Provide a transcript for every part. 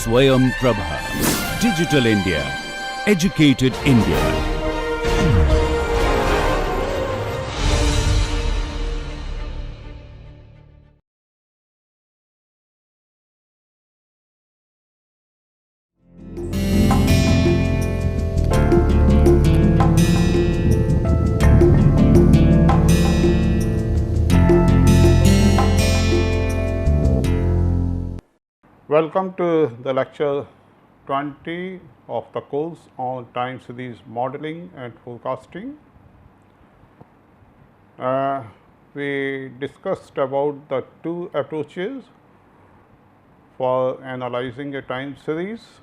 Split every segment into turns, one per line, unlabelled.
Swayam Prabha. Digital India. Educated India.
Welcome to the lecture 20 of the course on time series modeling and forecasting. We discussed about the two approaches for analyzing a time series,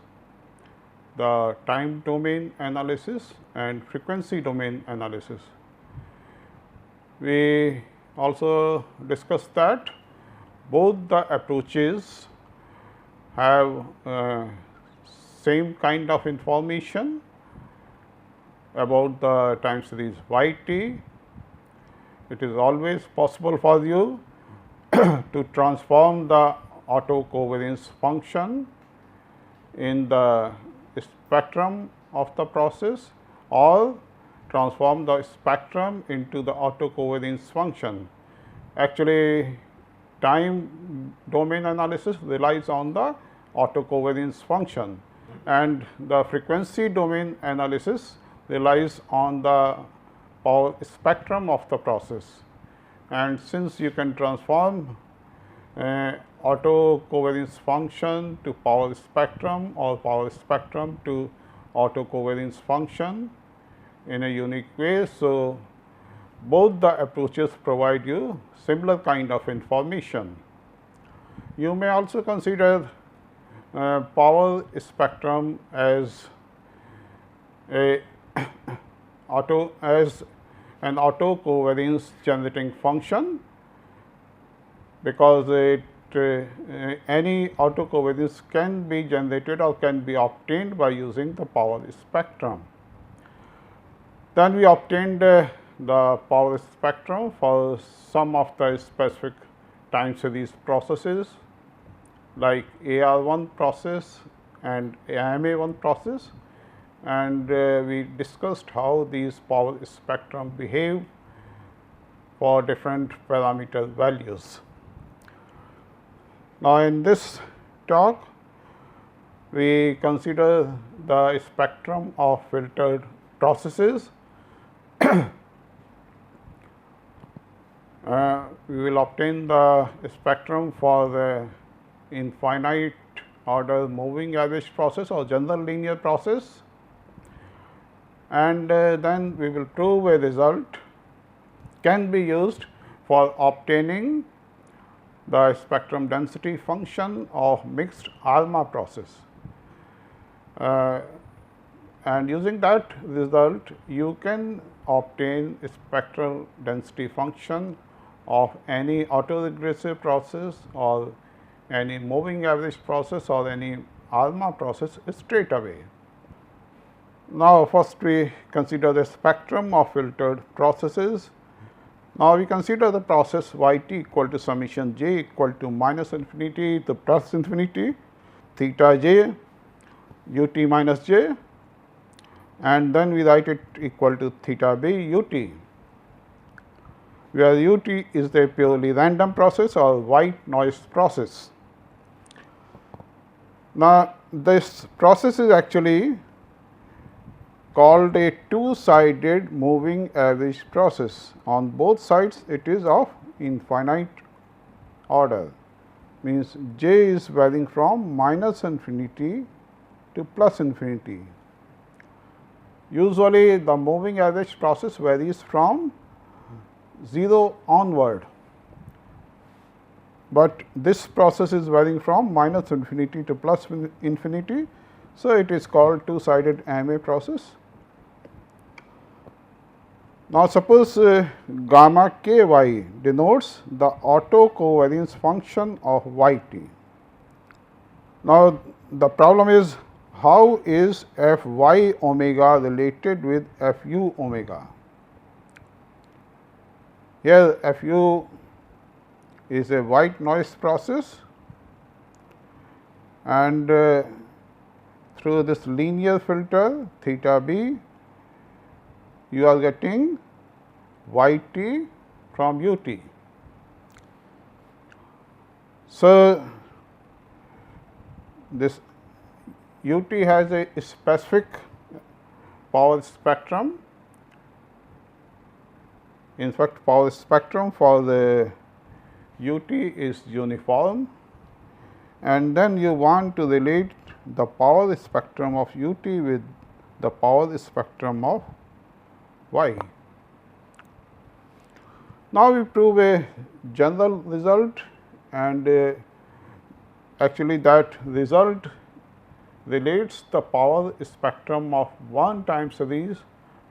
the time domain analysis and frequency domain analysis. We also discussed that both the approaches have same kind of information about the time series yt. It is always possible for you to transform the autocovariance function in the spectrum of the process or transform the spectrum into the autocovariance function. Actually, time domain analysis relies on the autocovariance function and the frequency domain analysis relies on the power spectrum of the process. And since you can transform autocovariance function to power spectrum or power spectrum to autocovariance function in a unique way, so both the approaches provide you similar kind of information. You may also consider power spectrum as an autocovariance generating function, because any autocovariance can be generated or can be obtained by using the power spectrum. Then we obtained the power spectrum for some of the specific time series processes like AR1 process and AMA1 process, and we discussed how these power spectrum behave for different parameter values. Now, in this talk we consider the spectrum of filtered processes. We will obtain the spectrum for the infinite order moving average process or general linear process, and then we will prove a result can be used for obtaining the spectrum density function of mixed ARMA process. And using that result you can obtain a spectral density function of any autoregressive process or any moving average process or any ARMA process straight away. Now, first we consider the spectrum of filtered processes. Now, we consider the process yt equal to summation j equal to minus infinity to plus infinity theta j ut minus j, and then we write it equal to theta b ut, where ut is the purely random process or white noise process. Now, this process is actually called a two-sided moving average process. On both sides it is of infinite order, means j is varying from minus infinity to plus infinity. Usually the moving average process varies from 0 onward, but this process is varying from minus infinity to plus infinity. So, it is called two-sided AMA process. Now, suppose gamma k y denotes the autocovariance function of yt. Now, the problem is, how is f y omega related with f u omega? Here f u is a white noise process and through this linear filter theta b, you are getting y t from u t. So, this u t has a specific power spectrum. In fact, power spectrum for the u t is uniform, and then you want to relate the power spectrum of u t with the power spectrum of y. Now, we prove a general result, and actually that result relates the power spectrum of one time series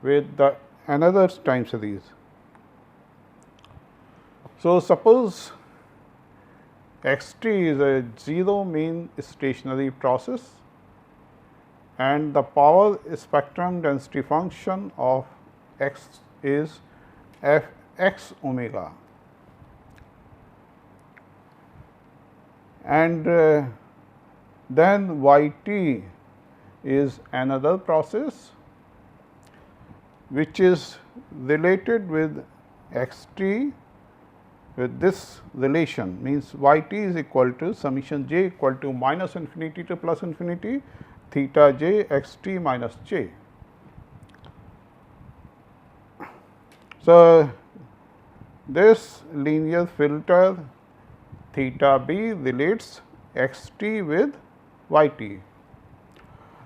with the another time series. So, suppose x t is a zero mean stationary process and the power spectrum density function of x is f x omega, and then y t is another process which is related with x t with this relation, means y t is equal to summation j equal to minus infinity to plus infinity theta j x t minus j. So, this linear filter theta b relates x t with y t.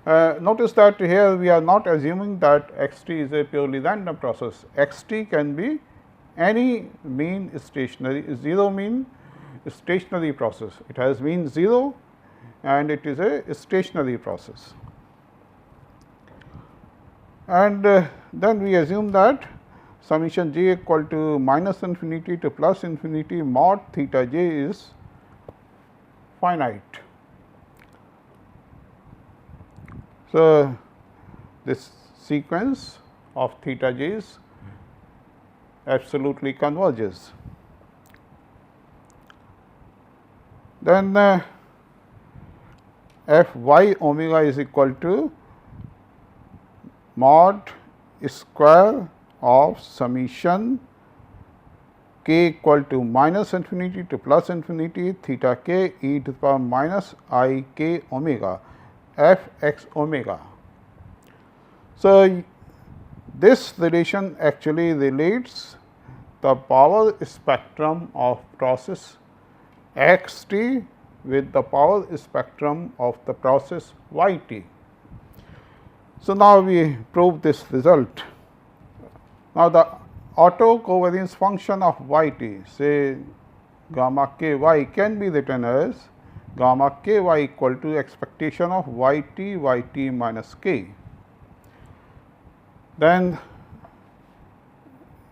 Notice that here we are not assuming that x t is a purely random process. X t can be any mean stationary, zero mean stationary process. It has mean 0 and it is a stationary process. And then we assume that summation j equal to minus infinity to plus infinity mod theta j is finite. So, this sequence of theta j's absolutely converges. Then f y omega is equal to mod square of summation k equal to minus infinity to plus infinity theta k e to the power minus I k omega f x omega. So, this relation actually relates the power spectrum of process x t with the power spectrum of the process y t. So, now we prove this result. Now, the auto covariance function of y t, say gamma k y, can be written as gamma k y equal to expectation of y t minus k. Then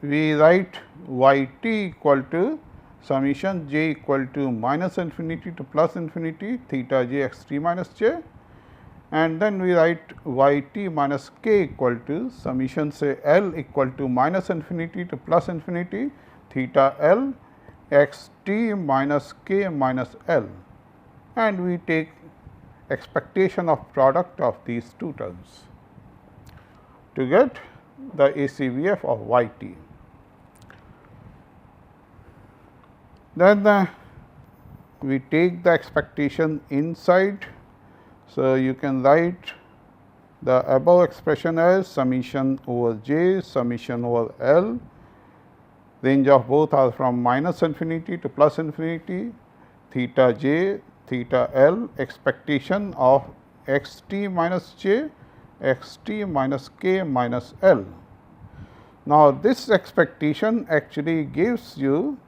we write y t equal to summation j equal to minus infinity to plus infinity theta j x t minus j, and then we write y t minus k equal to summation say L equal to minus infinity to plus infinity theta L x t minus k minus L, and we take expectation of product of these two terms to get the ACVF of y t. Then we take the expectation inside. So, you can write the above expression as summation over j, summation over L, range of both are from minus infinity to plus infinity, theta j, theta L, expectation of x t minus j, x t minus k minus L. Now, this expectation actually gives you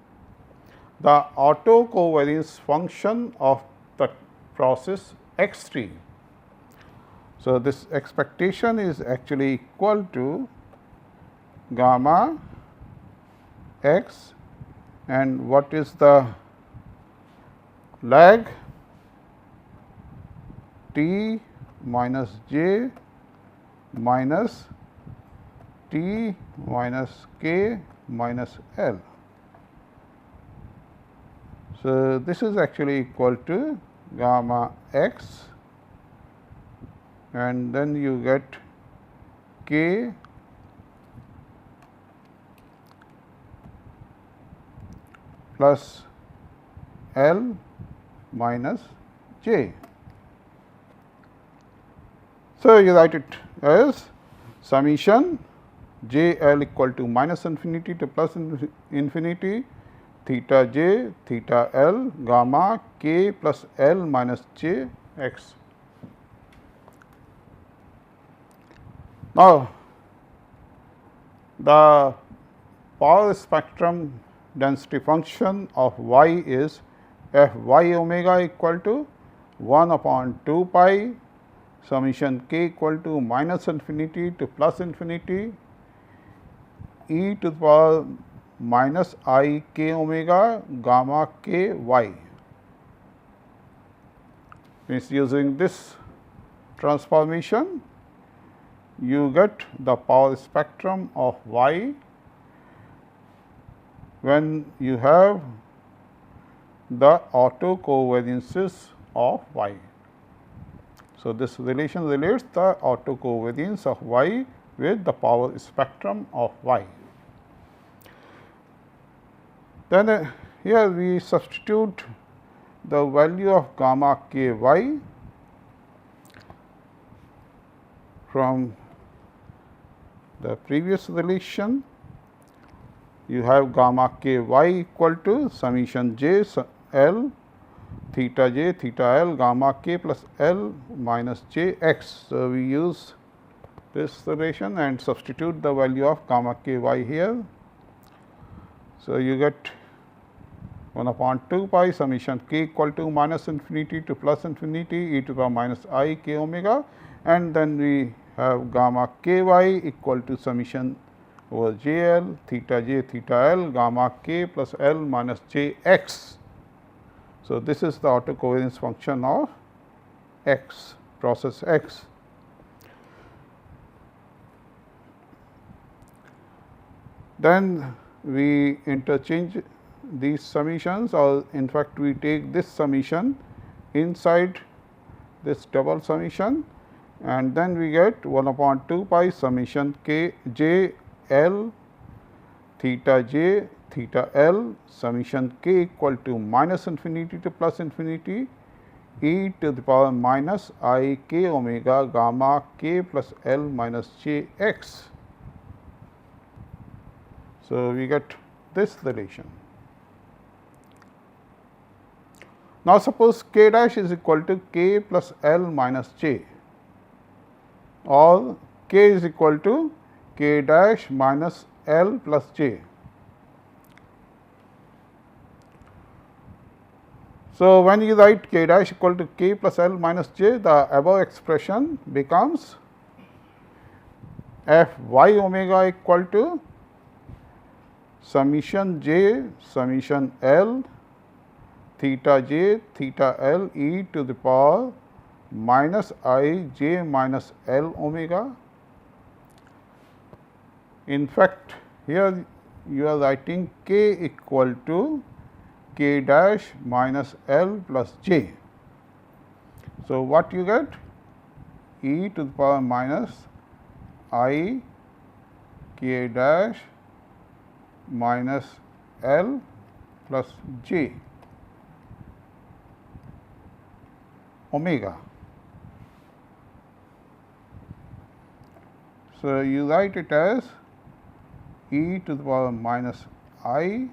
the auto covariance function of the process x t. So, this expectation is actually equal to gamma x, and what is the lag? T minus j minus t minus k minus L. So, this is actually equal to gamma x, and then you get k plus L minus j. So, you write it as summation j L equal to minus infinity to plus infinity theta j theta L gamma k plus L minus j x. Now, the power spectrum density function of y is f y omega equal to 1 upon 2 pi summation k equal to minus infinity to plus infinity e to the power minus I k omega gamma k y. Means using this transformation, you get the power spectrum of y when you have the autocovariances of y. So, this relation relates the autocovariance of y with the power spectrum of y. Then here we substitute the value of gamma k y from the previous relation. You have gamma k y equal to summation j L theta j theta L gamma k plus L minus j x. So, we use this relation and substitute the value of gamma k y here. So, you get 1 upon 2 pi summation k equal to minus infinity to plus infinity e to the power minus I k omega, and then we have gamma k y equal to summation over j L theta j theta L gamma k plus L minus j x. So, this is the autocovariance function of x, process x. Then we interchange these summations, or in fact, we take this summation inside this double summation, and then we get 1 upon 2 pi summation k j L theta j theta L summation k equal to minus infinity to plus infinity e to the power minus I k omega gamma k plus L minus j x. So, we get this relation. Now, suppose k dash is equal to k plus L minus j, or k is equal to k dash minus L plus j. So, when you write k dash equal to k plus L minus j, the above expression becomes f y omega equal to summation j summation L theta j theta L e to the power minus I j minus L omega. In fact, here you are writing k equal to k dash minus L plus j. So, what you get? E to the power minus I k dash minus L plus j omega. So, you write it as e to the power minus I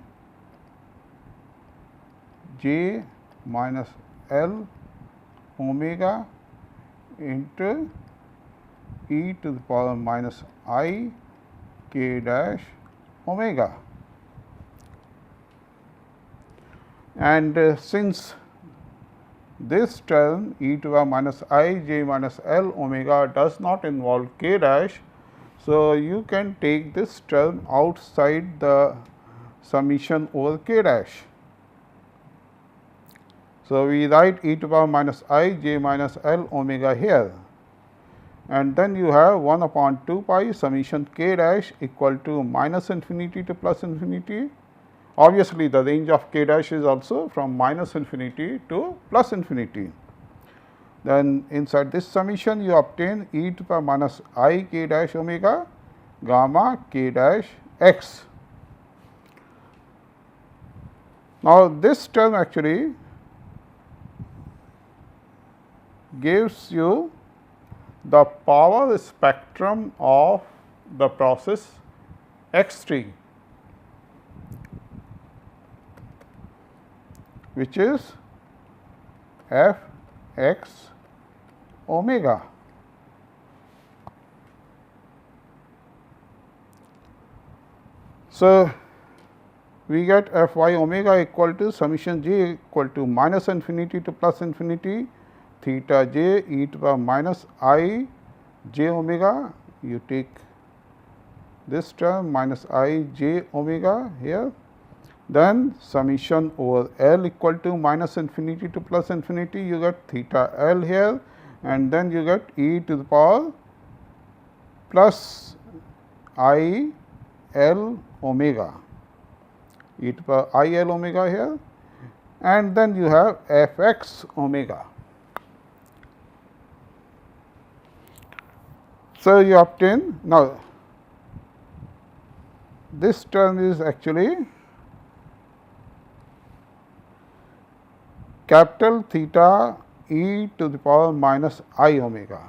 j minus L omega into e to the power minus I k dash omega. And since this term e to the power minus I j minus L omega does not involve k dash, so you can take this term outside the summation over k dash. So, we write e to the power minus I j minus L omega here, and then you have 1 upon 2 pi summation k dash equal to minus infinity to plus infinity Obviously, the range of k dash is also from minus infinity to plus infinity. Then inside this summation you obtain e to the power minus I k dash omega gamma k dash x. Now, this term actually gives you the power spectrum of the process x t, which is f x omega. So, we get f y omega equal to summation j equal to minus infinity to plus infinity theta j e to the power minus I j omega. You take this term minus I j omega here, then summation over L equal to minus infinity to plus infinity, you get theta L here, and then you get e to the power plus I L omega, e to the power I L omega here, and then you have f x omega. So, you obtain now this term is actually capital theta e to the power minus I omega.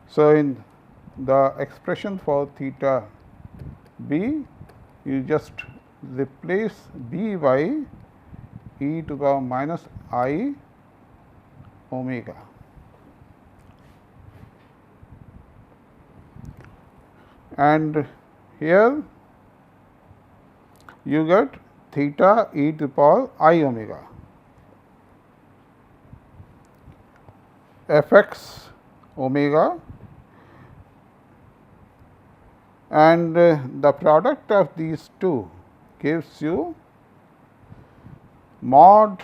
So, in the expression for theta b, you just replace b by e to the power minus I omega. And here you get theta e to the power I omega. F x omega, and the product of these two gives you mod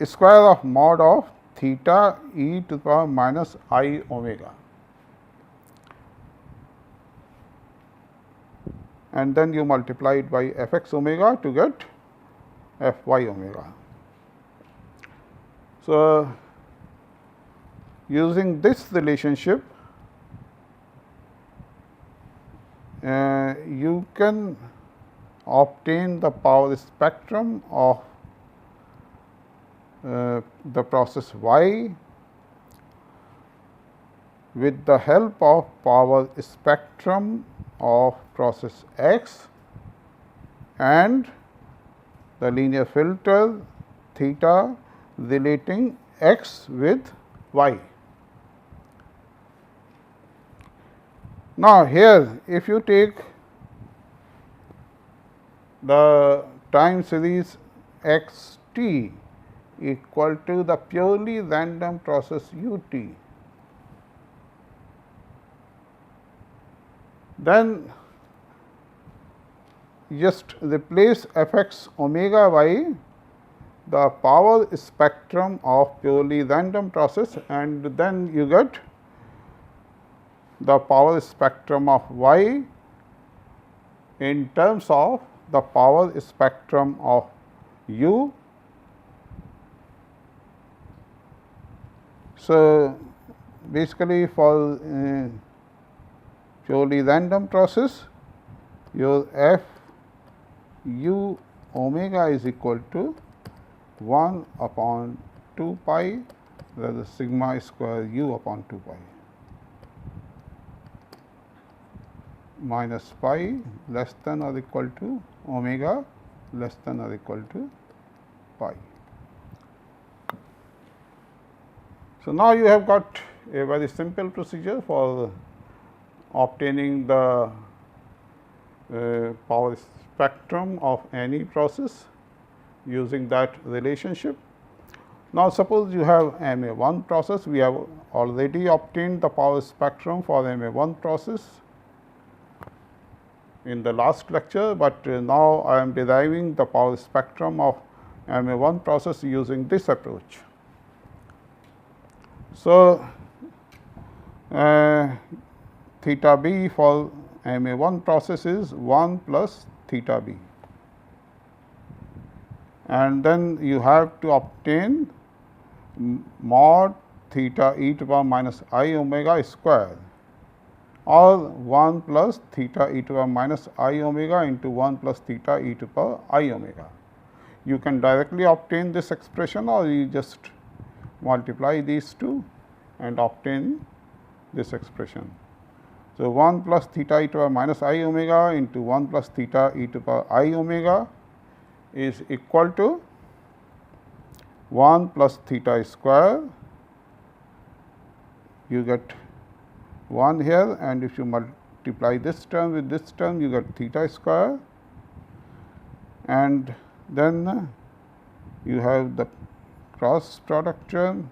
square of mod of theta e to the power minus I omega, and then you multiply it by f x omega to get f y omega. So, using this relationship, you can obtain the power spectrum of the process y with the help of power spectrum of process x and the linear filter theta relating x with y. Now, here if you take the time series x t equal to the purely random process u t, then just replace f x omega by the power spectrum of purely random process, and then you get the power spectrum of y in terms of the power spectrum of u. So, basically for purely random process, your f u omega is equal to 1 upon 2 pi, that is sigma square u upon 2 pi minus pi less than or equal to omega less than or equal to pi. So, now you have got a very simple procedure for obtaining the power spectrum of any process using that relationship. Now, suppose you have MA1 process, we have already obtained the power spectrum for MA1 process in the last lecture, but now I am deriving the power spectrum of MA1 process using this approach. So, theta b for MA1 process is 1 plus theta b, and then you have to obtain mod theta e to the power minus I omega square, or 1 plus theta e to the power minus I omega into 1 plus theta e to the power I omega. You can directly obtain this expression, or you just multiply these two and obtain this expression. So, 1 plus theta e to the power minus I omega into 1 plus theta e to the power I omega is equal to 1 plus theta square. You get 1 here, and if you multiply this term with this term, you get theta square, and then you have the cross product term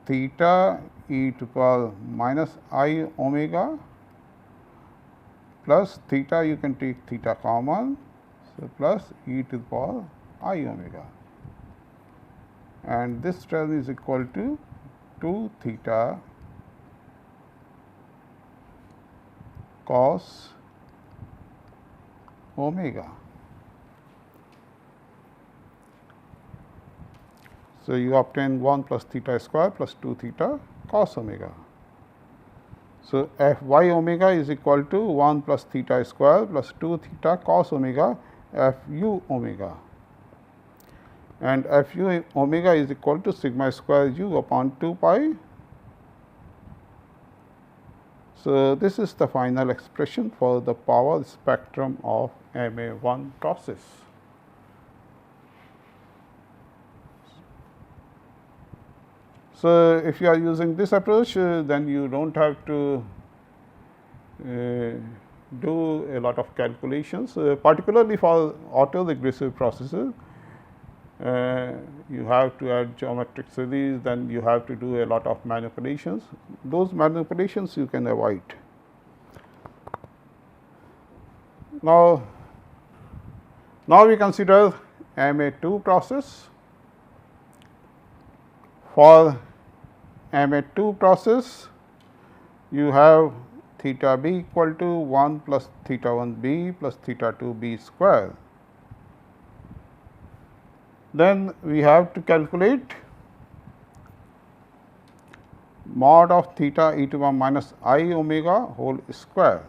theta e to the power minus I omega plus theta, you can take theta common, so plus e to the power I omega, and this term is equal to 2 theta cos omega. So, you obtain 1 plus theta square plus 2 theta cos omega. So, f y omega is equal to 1 plus theta square plus 2 theta cos omega f u omega, and f u omega is equal to sigma square u upon 2 pi. So, this is the final expression for the power spectrum of MA1 process. So, if you are using this approach, then you do not have to do a lot of calculations, particularly for autoregressive processes. You have to add geometric series, then you have to do a lot of manipulations. Those manipulations you can avoid. Now we consider MA2 process. For MA2 process, you have theta b equal to 1 plus theta 1 b plus theta 2 b square. Then we have to calculate mod of theta e to the power minus I omega whole square.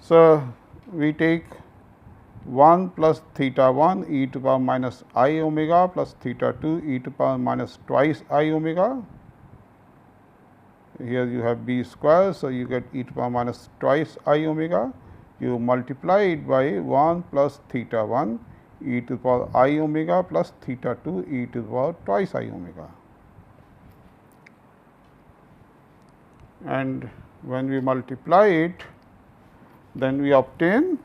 So, we take 1 plus theta 1 e to the power minus I omega plus theta 2 e to the power minus twice I omega. Here you have b square, so you get e to the power minus twice I omega. You multiply it by 1 plus theta 1 e to the power I omega plus theta 2 e to the power twice I omega. And when we multiply it, then we obtain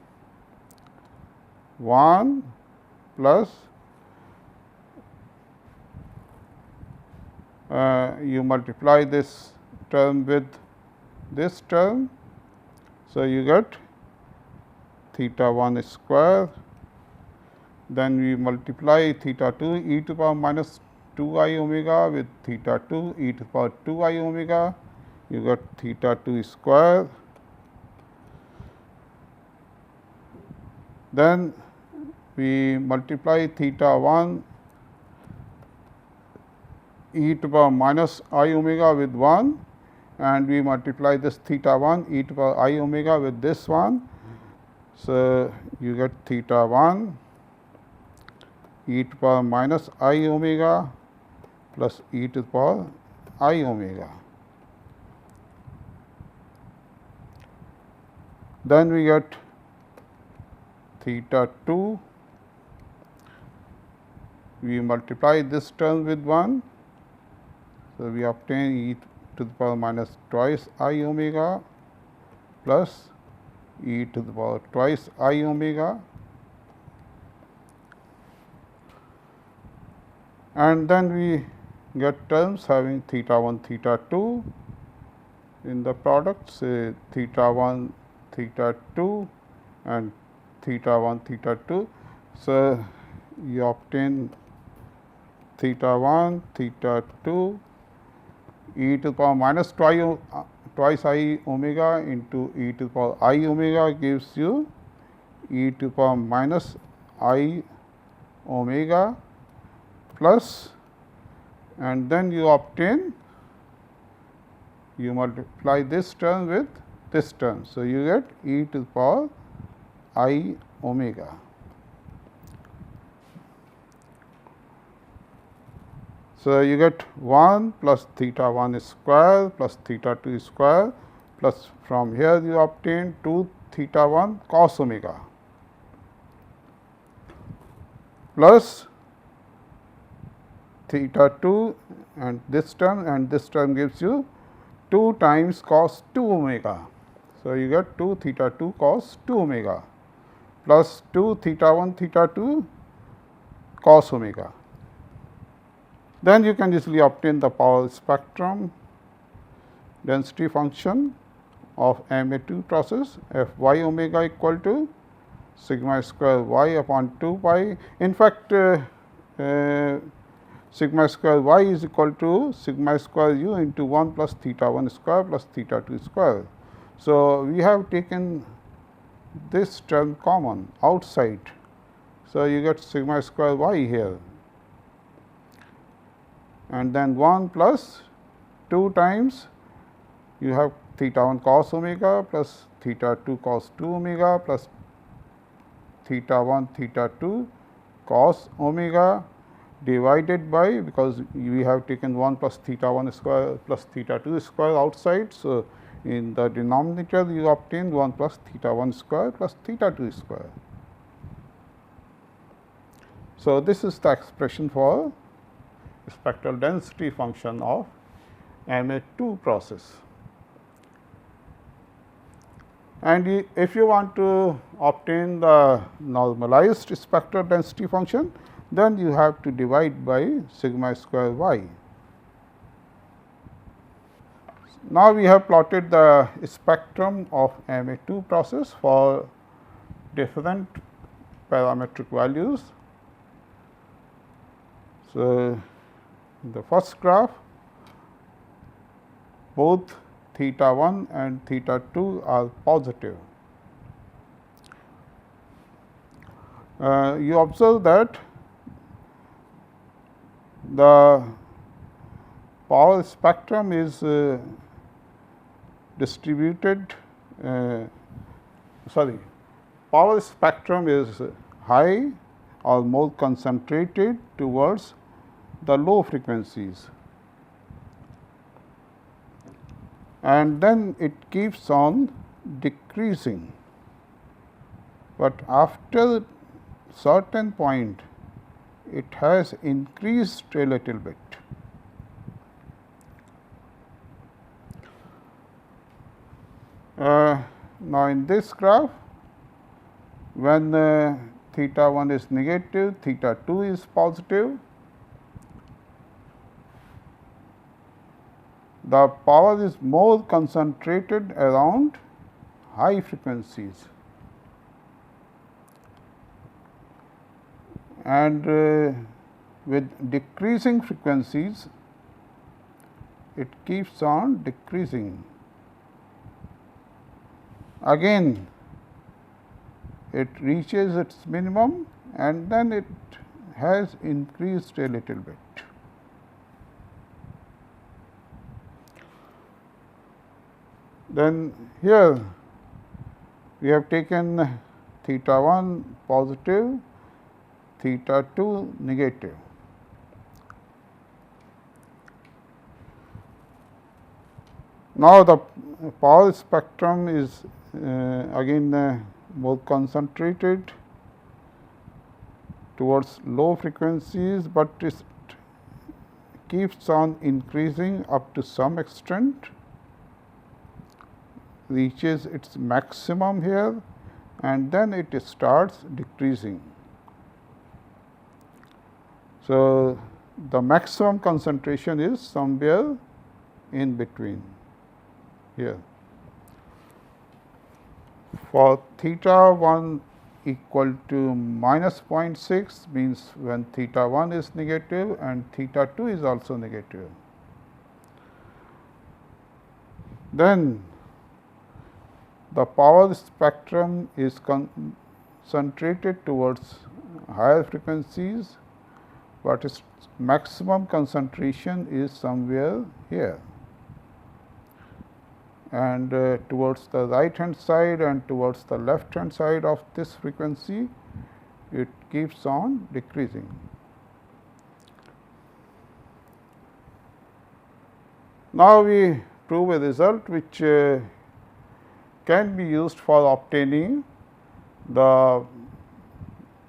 1 plus you multiply this term with this term. So, you get theta 1 square, then we multiply theta 2 e to the power minus 2 I omega with theta 2 e to the power 2 I omega, you get theta 2 square. Then we multiply theta 1 e to the power minus I omega with 1, and we multiply this theta 1 e to the power I omega with this one. So, you get theta 1 e to the power minus I omega plus e to the power I omega. Then we get theta 2, we multiply this term with 1. So, we obtain e to the power minus twice I omega plus e to the power twice I omega, and then we get terms having theta 1 theta 2 in the product, say theta 1 theta 2 and theta 1 theta 2. So, you obtain theta 1, theta 2, e to the power minus twice I omega into e to the power I omega gives you e to the power minus I omega plus, and then you obtain, you multiply this term with this term. So, you get e to the power I omega. So, you get 1 plus theta 1 square plus theta 2 square plus, from here you obtain 2 theta 1 cos omega plus theta 2 and this term gives you 2 times cos 2 omega. So, you get 2 theta 2 cos 2 omega plus 2 theta 1 theta 2 cos omega. Then you can easily obtain the power spectrum density function of Ma2 process, f y omega equal to sigma square y upon 2 pi. In fact, sigma square y is equal to sigma square u into 1 plus theta 1 square plus theta 2 square. So, we have taken this term common outside. So, you get sigma square y here, and then 1 plus 2 times you have theta 1 cos omega plus theta 2 cos 2 omega plus theta 1 theta 2 cos omega divided by, because we have taken 1 plus theta 1 square plus theta 2 square outside. So, in the denominator you obtain 1 plus theta 1 square plus theta 2 square. So, this is the expression for spectral density function of Ma2 process. And if you want to obtain the normalized spectral density function, then you have to divide by sigma square y. Now, we have plotted the spectrum of Ma2 process for different parametric values. So, in the first graph, both theta 1 and theta 2 are positive. You observe that the power spectrum is power spectrum is high or more concentrated towards the low frequencies, and then it keeps on decreasing, but after certain point it has increased a little bit. Now, in this graph, when theta 1 is negative, theta 2 is positive, the power is more concentrated around high frequencies, and with decreasing frequencies it keeps on decreasing. Again it reaches its minimum and then it has increased a little bit. Then here we have taken theta 1 positive, theta 2 negative. Now, the power spectrum is again more concentrated towards low frequencies, but it keeps on increasing up to some extent, reaches its maximum here, and then it starts decreasing. So, the maximum concentration is somewhere in between here. For theta 1 equal to minus 0.6 means when theta 1 is negative and theta 2 is also negative. Then the power spectrum is concentrated towards higher frequencies, but its maximum concentration is somewhere here, and towards the right hand side and towards the left hand side of this frequency it keeps on decreasing. Now, we prove a result which can be used for obtaining the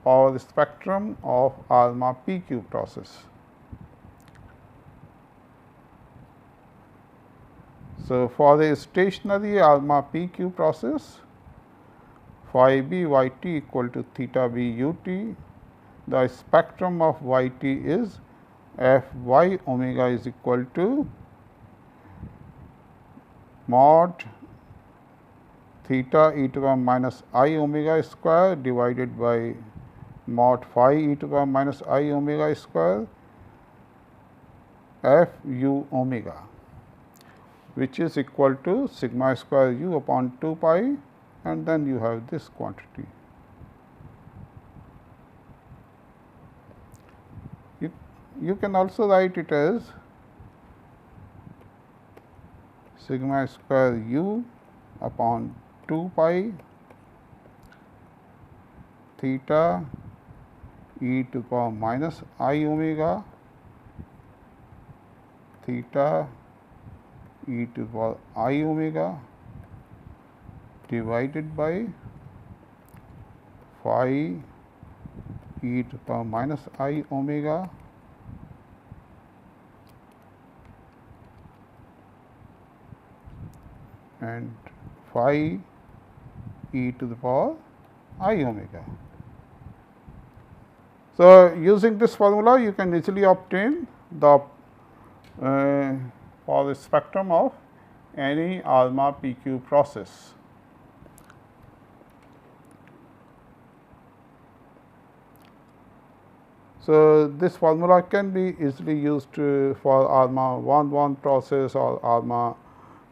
power spectrum of ALMA PQ process. So, for a stationary ALMA PQ process, phi b y t equal to theta b u t, the spectrum of y t is f y omega is equal to mod theta e to the power minus I omega square divided by mod phi e to the power minus I omega square f u omega, which is equal to sigma square u upon 2 pi, and then you have this quantity. You can also write it as sigma square u upon 2 pi theta e to the power minus I omega theta e to the power I omega divided by phi e to the power minus I omega and phi e to the power I omega. So, using this formula you can easily obtain the power spectrum of any ALMA PQ process. So, this formula can be easily used for ALMA 1-1 process or ALMA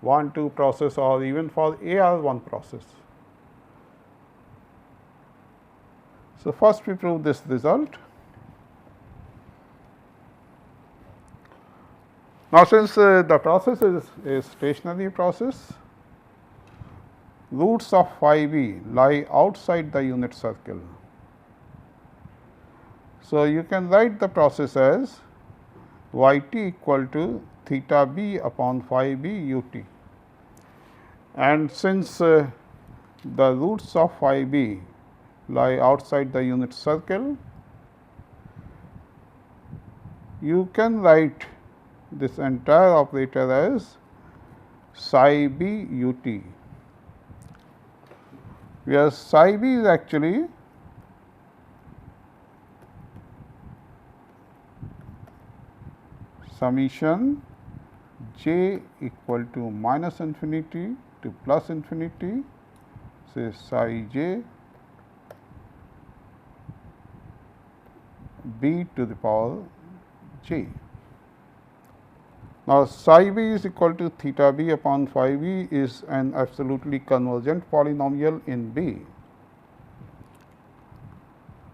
1-2 process or even for AR1 process. So, first we prove this result. Now, since the process is a stationary process, roots of phi b lie outside the unit circle. So, you can write the process as y t equal to theta b upon phi b u t, and since the roots of phi b lie outside the unit circle, you can write this entire operator as psi b u t, where psi b is actually summation j equal to minus infinity to plus infinity, say psi j b to the power j. Now, psi b is equal to theta b upon phi b is an absolutely convergent polynomial in B.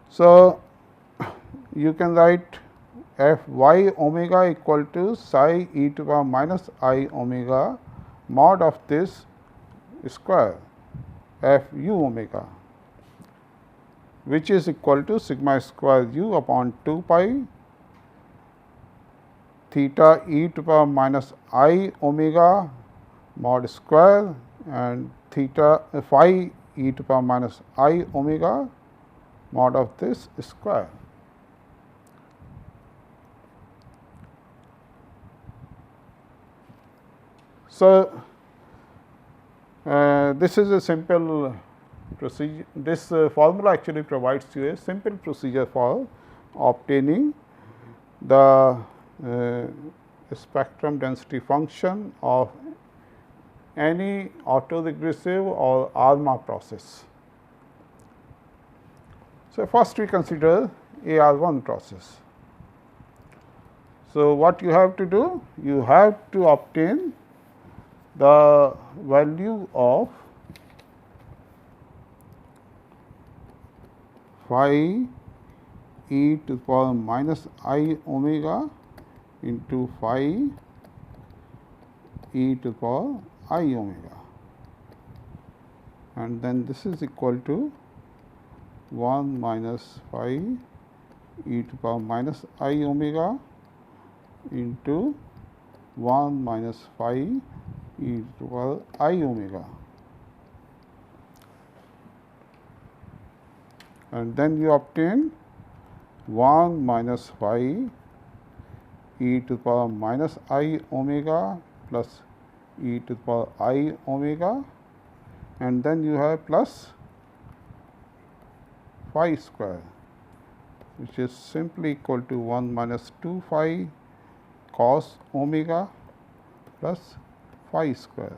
So, you can write f y omega equal to psi e to the power minus I omega mod of this square f u omega, which is equal to sigma square u upon 2 pi theta e to the power minus I omega mod square and theta phi e to the power minus I omega mod of this square. So, this is a simple procedure. This formula actually provides you a simple procedure for obtaining the spectrum density function of any autoregressive or ALMA process. So, first we consider AR1 process. So, what you have to do? You have to obtain the value of phi e to the power minus I omega into phi e to the power I omega, and then this is equal to 1 minus phi e to the power minus I omega into 1 minus phi e to the power I omega, and then you obtain 1 minus phi e to the power minus I omega plus e to the power I omega, and then you have plus phi square, which is simply equal to 1 minus 2 phi cos omega plus phi square.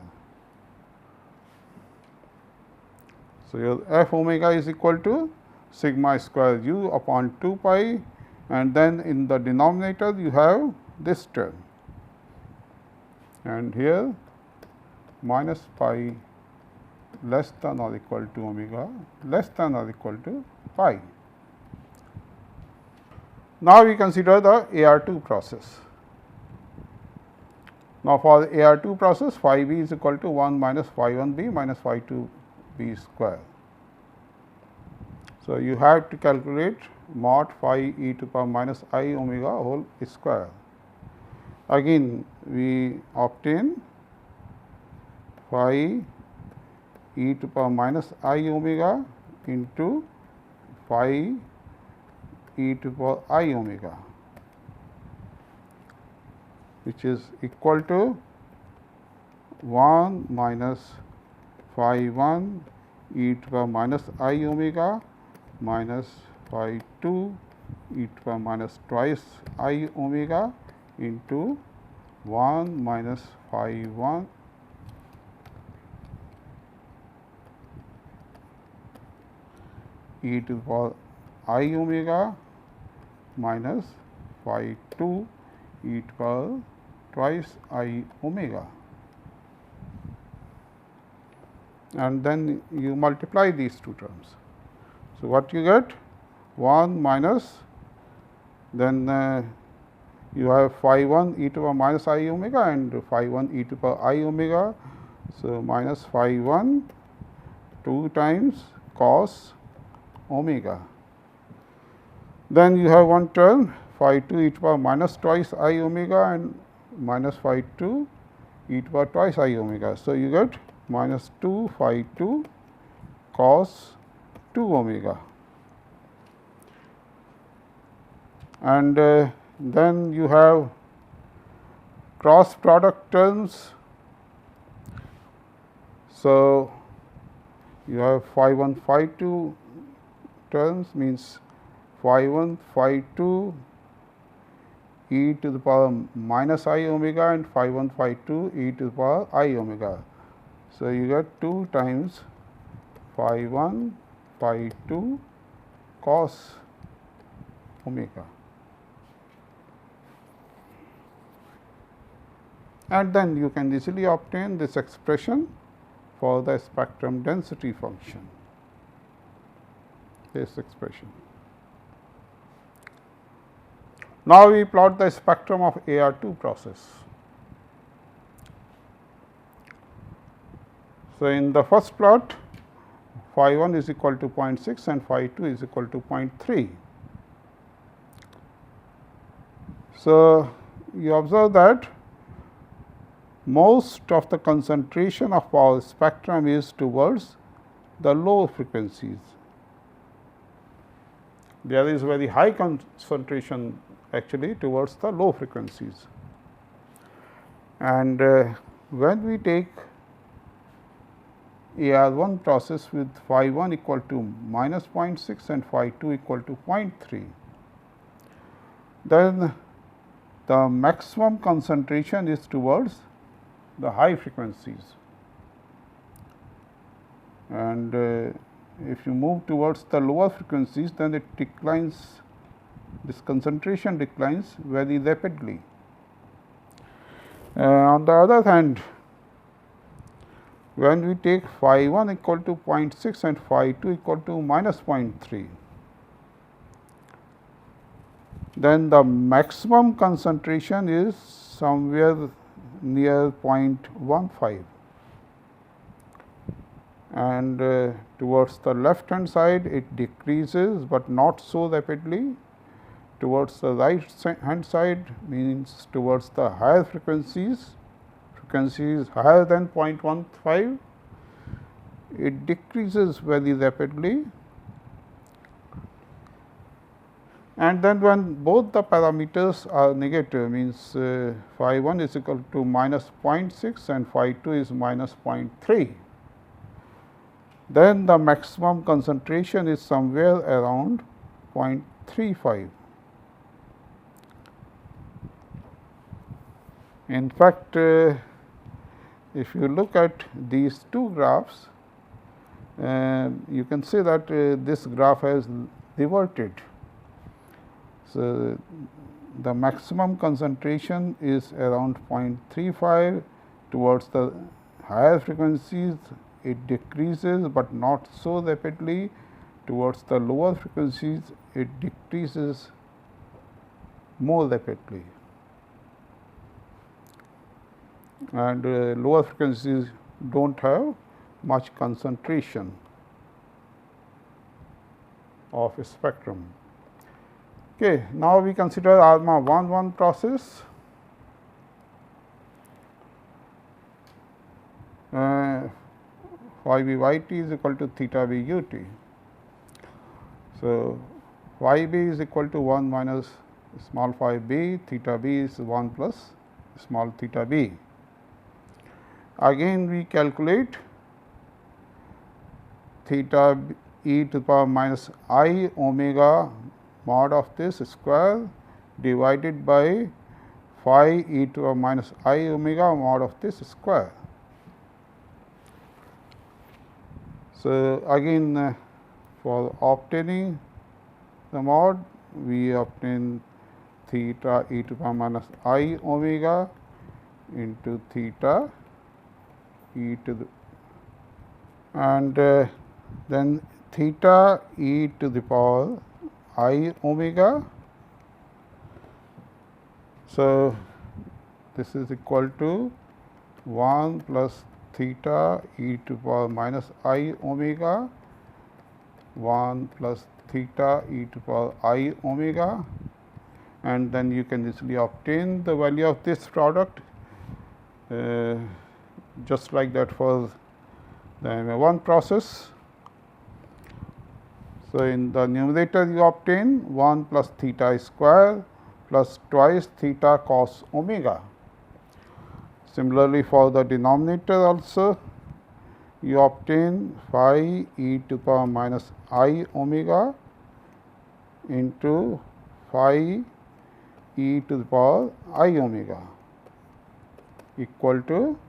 So, your f omega is equal to sigma square u upon 2 pi, and then in the denominator you have this term, and here minus pi less than or equal to omega less than or equal to pi. Now, we consider the AR2 process. Now, for the AR2 process, phi b is equal to 1 minus phi 1 b minus phi 2 b square. So, you have to calculate mod phi e to the power minus I omega whole square. Again, we obtain phi e to the power minus I omega into phi e to the power I omega, which is equal to 1 minus phi 1 e to the power minus I omega minus phi 2 e to the power minus twice I omega into 1 minus phi 1 e to the power I omega minus phi 2 e to the power twice I omega, and then you multiply these two terms. So, what you get? 1 minus, then you have phi 1 e to the power minus I omega and phi 1 e to the power I omega. So, minus phi 1 2 times cos omega. Then you have one term phi 2 e to the power minus twice I omega and minus phi 2 e to the power twice I omega. So, you get minus 2 phi 2 cos 2 omega, and then you have cross product terms. So, you have phi 1 phi 2 terms, means phi 1 phi 2 e to the power minus I omega and phi 1 phi 2 e to the power I omega. So, you get 2 times phi 1 phi 2 cos omega, and then you can easily obtain this expression for the spectrum density function, this expression. Now, we plot the spectrum of AR2 process. So, in the first plot, phi 1 is equal to 0.6 and phi 2 is equal to 0.3. So, you observe that most of the concentration of our spectrum is towards the low frequencies. There is very high concentration actually towards the low frequencies, and when we take AR1 process with phi 1 equal to minus 0.6 and phi 2 equal to 0.3, then the maximum concentration is towards the high frequencies, and if you move towards the lower frequencies, then it declines, this concentration declines very rapidly. On the other hand, when we take phi 1 equal to 0.6 and phi 2 equal to minus 0.3, then the maximum concentration is somewhere near 0.15, and towards the left hand side it decreases, but not so rapidly. Towards the right hand side means towards the higher frequencies higher than 0.15, it decreases very rapidly. And then when both the parameters are negative, means phi 1 is equal to minus 0.6 and phi 2 is minus 0.3, then the maximum concentration is somewhere around 0.35. In fact, if you look at these two graphs, you can see that this graph has reverted. So, the maximum concentration is around 0.35. Towards the higher frequencies it decreases, but not so rapidly. Towards the lower frequencies it decreases more rapidly, and lower frequencies do not have much concentration of a spectrum. Okay, now we consider ARMA 1 process. Phi b y t is equal to theta b u t. So, phi b is equal to 1 minus small phi b, theta b is 1 plus small theta b. Again we calculate theta e to the power minus I omega mod of this square divided by phi e to the minus I omega mod of this square. So, again for obtaining the mod, we obtain theta e to the power minus I omega into theta e to the, and then theta e to the power I omega. So, this is equal to 1 plus theta e to the power minus I omega, 1 plus theta e to the power I omega, and then you can easily obtain the value of this product, just like that for the MA1 process. So, in the numerator you obtain 1 plus theta square plus twice theta cos omega. Similarly, for the denominator also you obtain phi e to the power minus I omega into phi e to the power I omega equal to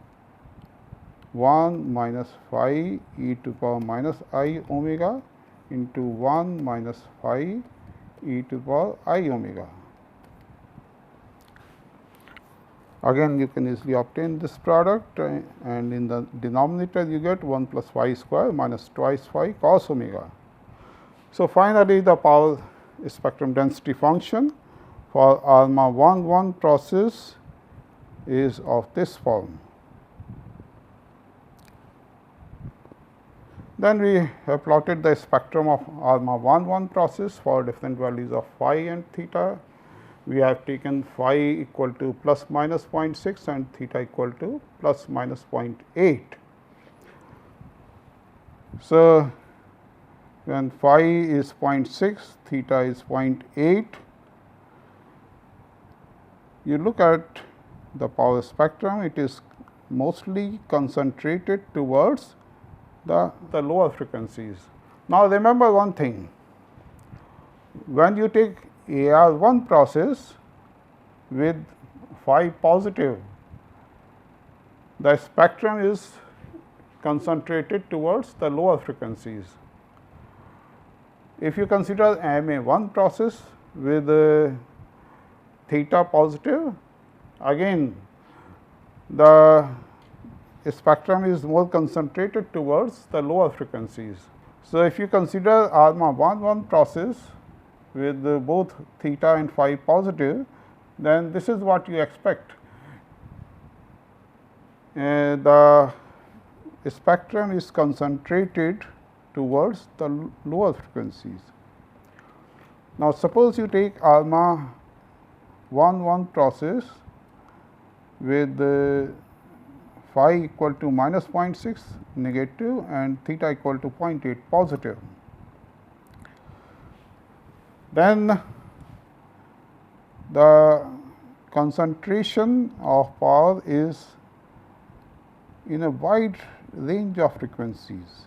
1 minus phi e to the power minus I omega into 1 minus phi e to the power I omega. Again you can easily obtain this product, and in the denominator you get 1 plus phi square minus twice phi cos omega. So, finally, the power spectrum density function for ARMA 1 process is of this form. Then we have plotted the spectrum of ARMA 1 process for different values of phi and theta. We have taken phi equal to plus minus 0.6 and theta equal to plus minus 0.8. So, when phi is 0.6, theta is 0.8, you look at the power spectrum, it is mostly concentrated towards the lower frequencies. Now, remember one thing, when you take AR1 process with phi positive, the spectrum is concentrated towards the lower frequencies. If you consider MA1 process with theta positive, again the spectrum is more concentrated towards the lower frequencies. So, if you consider ALMA 1 process with both theta and phi positive, then this is what you expect. The spectrum is concentrated towards the lower frequencies. Now, suppose you take ALMA 1 process with phi equal to minus 0.6 negative and theta equal to 0.8 positive. Then the concentration of power is in a wide range of frequencies.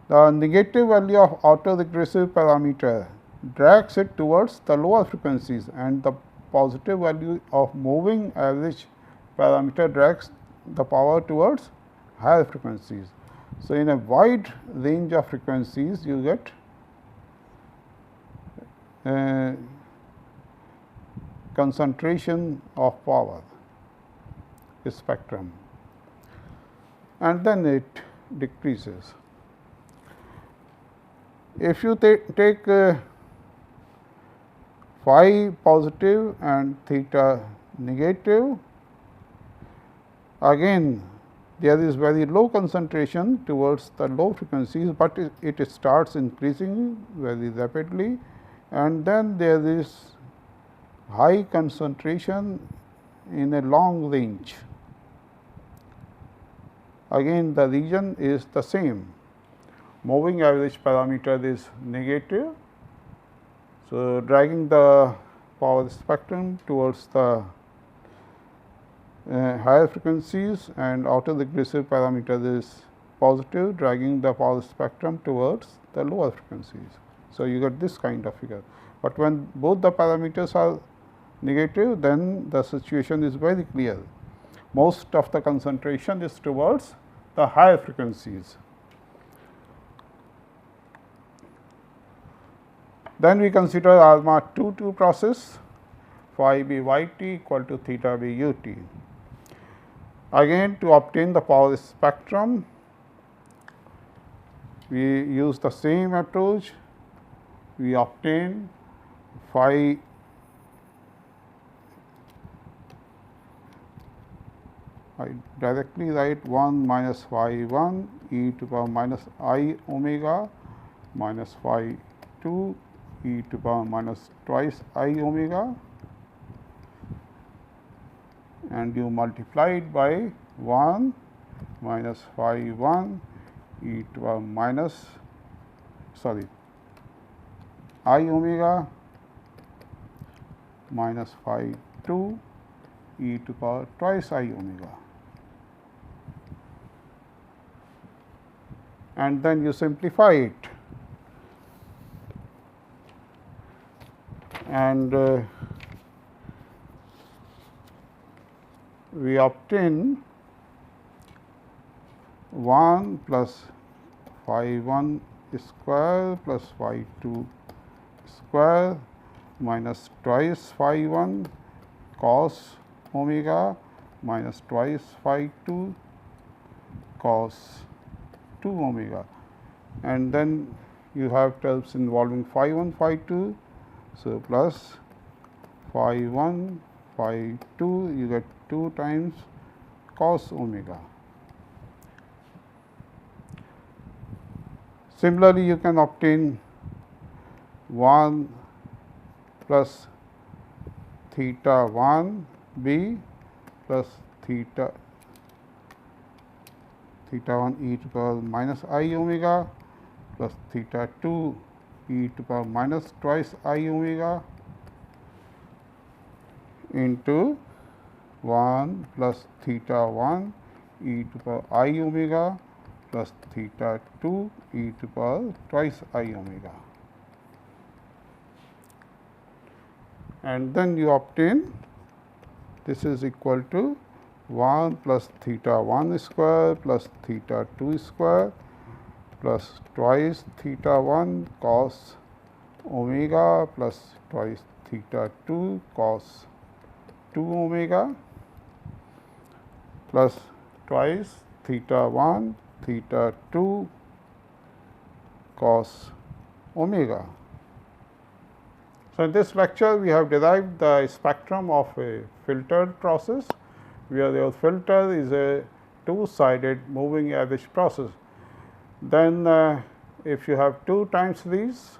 The negative value of autoregressive parameter drags it towards the lower frequencies, and the positive value of moving average parameter drags the power towards higher frequencies. So, in a wide range of frequencies you get concentration of power spectrum, and then it decreases. If you take phi positive and theta negative, again there is very low concentration towards the low frequencies, but it starts increasing very rapidly, and then there is high concentration in a long range. Again the region is the same. Moving average parameter is negative. So, dragging the power spectrum towards the higher frequencies, and autoregressive parameter is positive, dragging the power spectrum towards the lower frequencies. So, you get this kind of figure, but when both the parameters are negative, then the situation is very clear. Most of the concentration is towards the higher frequencies. Then we consider ALMA 2 process, phi b y t equal to theta b u t. Again, to obtain the power spectrum, we use the same approach. We obtain phi I directly write 1 minus phi 1 e to the power minus I omega minus phi 2 e to the power minus twice I omega, and you multiply it by 1 minus phi 1 e to the power minus I omega minus phi 2 e to the power twice I omega, and then you simplify it, and we obtain 1 plus phi 1 square plus phi 2 square minus twice phi 1 cos omega minus twice phi 2 cos 2 omega, and then you have terms involving phi 1 phi 2. So, plus phi 1 phi 2, you get 2 times cos omega. Similarly, you can obtain 1 plus theta 1 b plus theta 1 e to the power minus I omega plus theta 2 e to the power minus twice I omega into 1 plus theta 1 e to the power I omega plus theta 2 e to the power twice I omega, and then you obtain this is equal to 1 plus theta 1 square plus theta 2 square plus twice theta 1 cos omega plus twice theta 2 cos 2 omega plus twice theta 1 theta 2 cos omega. So, in this lecture we have derived the spectrum of a filtered process, where the filter is a two-sided moving average process. Then if you have two times these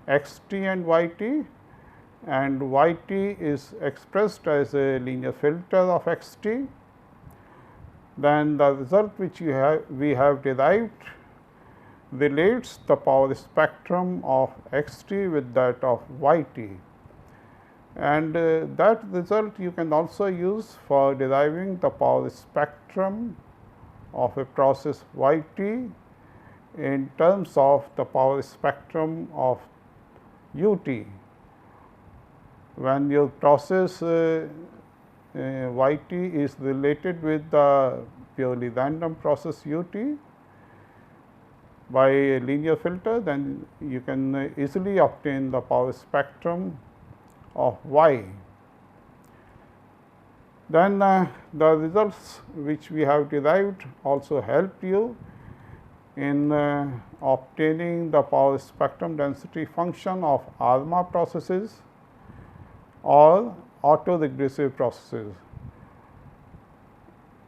x t and y t, and y t is expressed as a linear filter of x t, then the result which we have derived relates the power spectrum of x t with that of y t, and that result you can also use for deriving the power spectrum of a process y t in terms of the power spectrum of u t. When your process y t is related with the purely random process u t by a linear filter, then you can easily obtain the power spectrum of y. Then the results which we have derived also help you in obtaining the power spectrum density function of ARMA processes or autoregressive processes,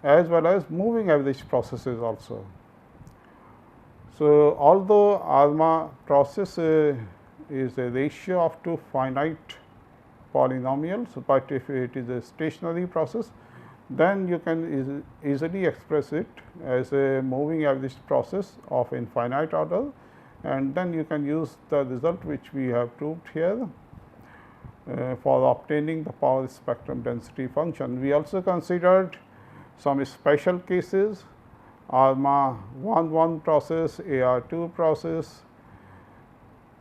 as well as moving average processes also. So, although ARMA process is a ratio of two finite polynomials, but if it is a stationary process, then you can easily express it as a moving average process of infinite order, and then you can use the result which we have proved here for obtaining the power spectrum density function. We also considered some special cases, ARMA 1 process, AR2 process,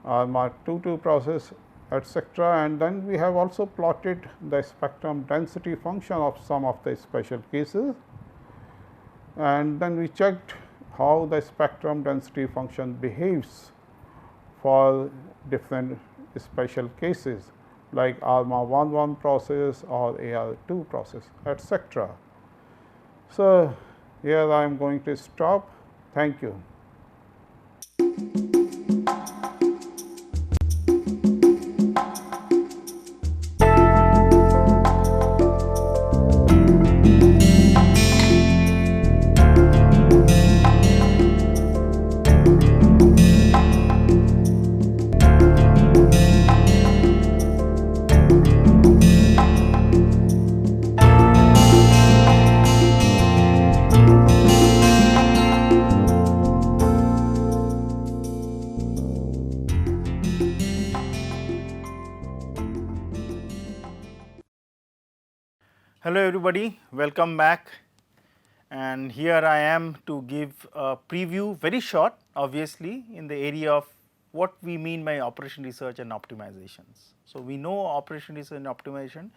ARMA 2 process, etc. And then we have also plotted the spectrum density function of some of the special cases, and then we checked how the spectrum density function behaves for different special cases like ARMA 1 process or AR2 process, etc. So, here I am going to stop. Thank you.
Hello everybody, welcome back, and here I am to give a preview, very short obviously, in the area of what we mean by operation research and optimizations. So, we know operation research and optimization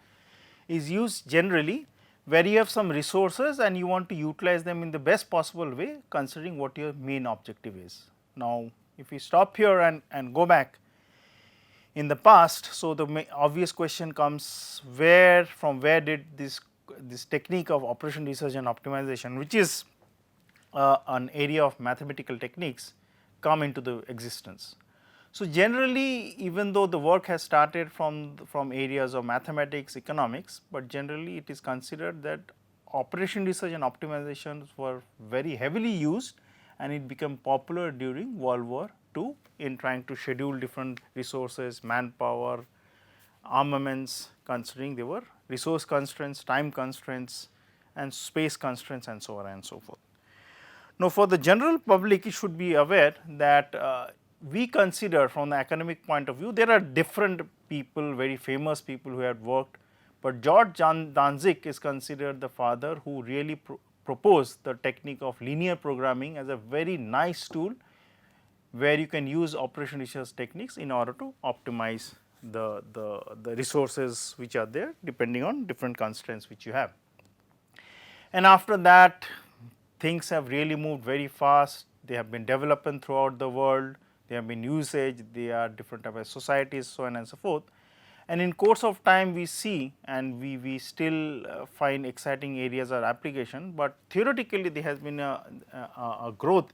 is used generally where you have some resources and you want to utilize them in the best possible way considering what your main objective is. Now, if we stop here and go back in the past, so the obvious question comes, from where did this technique of operation research and optimization, which is an area of mathematical techniques, come into the existence. So, generally, even though the work has started from areas of mathematics, economics, but generally it is considered that operation research and optimizations were very heavily used, and it became popular during World War II in trying to schedule different resources, manpower, armaments, considering there were resource constraints, time constraints and space constraints and so on and so forth. Now, for the general public, it should be aware that we consider from the academic point of view, there are different people, very famous people who have worked, but George Danzig is considered the father who really proposed the technique of linear programming as a very nice tool where you can use operation research techniques in order to optimize the resources which are there depending on different constraints which you have. And after that things have really moved very fast. They have been developing throughout the world, they have been usage, they are different type of societies, so on and so forth. And in course of time we see and we still find exciting areas of application, but theoretically there has been a growth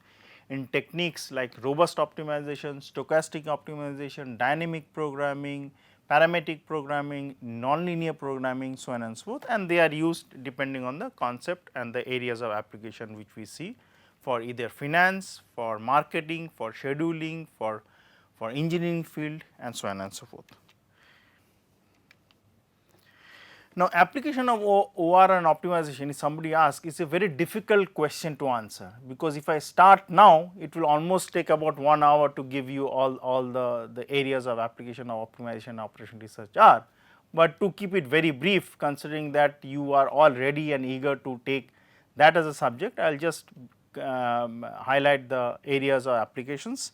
in techniques like robust optimization, stochastic optimization, dynamic programming, parametric programming, nonlinear programming, so on and so forth, and they are used depending on the concept and the areas of application which we see for either finance, for marketing, for scheduling, for engineering field, and so on and so forth. Now, application of OR and optimization, if somebody asks, is a very difficult question to answer, because if I start now, it will almost take about 1 hour to give you all the areas of application of optimization operation research are. But to keep it very brief, considering that you are all ready and eager to take that as a subject, I will just highlight the areas of applications,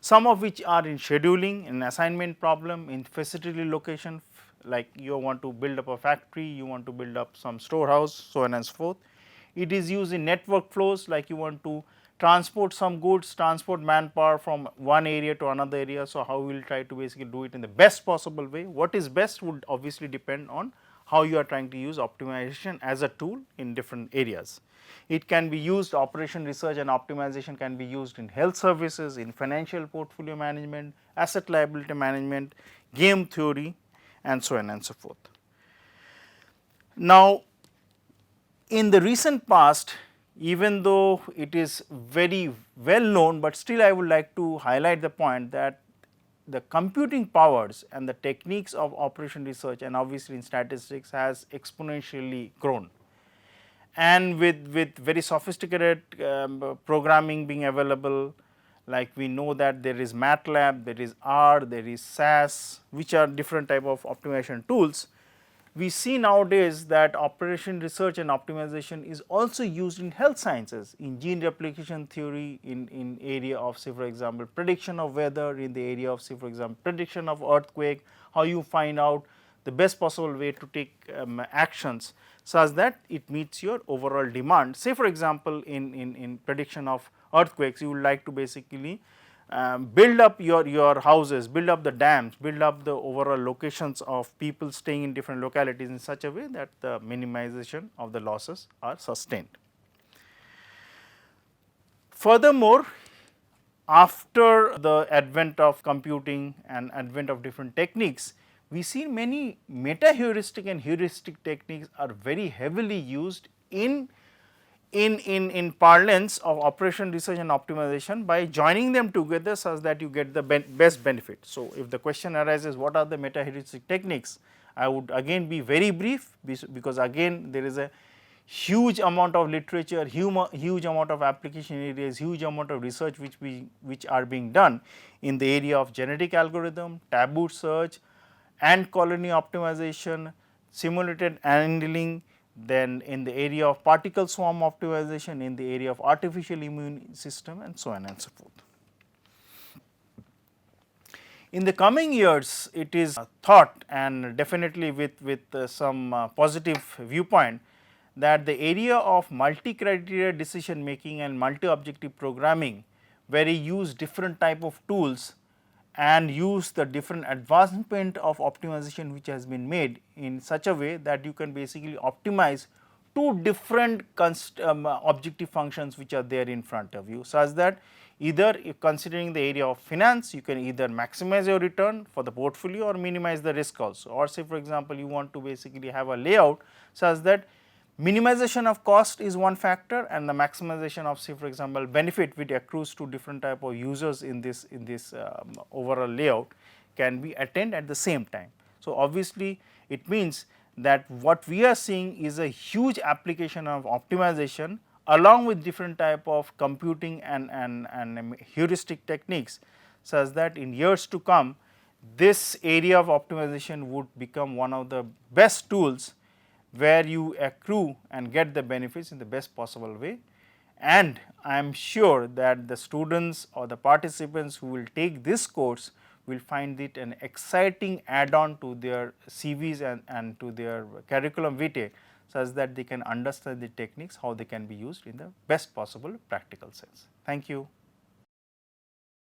some of which are in scheduling, in assignment problem, in facility location, like you want to build up a factory, you want to build up some storehouse, so on and so forth. It is used in network flows, like you want to transport some goods, transport manpower from one area to another area. So, how we will try to basically do it in the best possible way. What is best would obviously depend on how you are trying to use optimization as a tool in different areas. It can be used, operation research and optimization can be used in health services, in financial portfolio management, asset liability management, game theory, and so on and so forth. Now, in the recent past, even though it is very well known, but still I would like to highlight the point that the computing powers and the techniques of operation research and obviously in statistics has exponentially grown. And with very sophisticated programming being available, like we know that there is MATLAB, there is R, there is SAS, which are different type of optimization tools. We see nowadays that operation research and optimization is also used in health sciences, in gene replication theory, in area of say for example prediction of weather, in the area of say for example prediction of earthquake, how you find out the best possible way to take actions such that it meets your overall demand. Say for example, in prediction of earthquakes, you would like to basically build up your houses, build up the dams, build up the overall locations of people staying in different localities in such a way that the minimization of the losses are sustained. Furthermore, after the advent of computing and advent of different techniques, we see many meta heuristic and heuristic techniques are very heavily used in parlance of operation research and optimization by joining them together such that you get the best benefit. So, if the question arises what are the meta heuristic techniques, I would again be very brief, because again there is a huge amount of literature, huge amount of application areas, huge amount of research which are being done in the area of genetic algorithm, taboo search, ant colony optimization, simulated annealing, then in the area of particle swarm optimization, in the area of artificial immune system, and so on and so forth. In the coming years, it is thought, and definitely with some positive viewpoint, that the area of multi-criteria decision making and multi-objective programming, where you use different type of tools and use the different advancement of optimization which has been made in such a way that you can basically optimize two different objective functions which are there in front of you, such that either if considering the area of finance, you can either maximize your return for the portfolio or minimize the risk also, or say for example you want to basically have a layout such that minimization of cost is one factor and the maximization of say for example benefit which accrues to different type of users in this overall layout can be attained at the same time. So, obviously it means that what we are seeing is a huge application of optimization along with different type of computing and heuristic techniques, such that in years to come this area of optimization would become one of the best tools where you accrue and get the benefits in the best possible way. And I am sure that the students or the participants who will take this course will find it an exciting add on to their CVs and to their curriculum vitae, such that they can understand the techniques, how they can be used in the best possible practical sense. Thank you.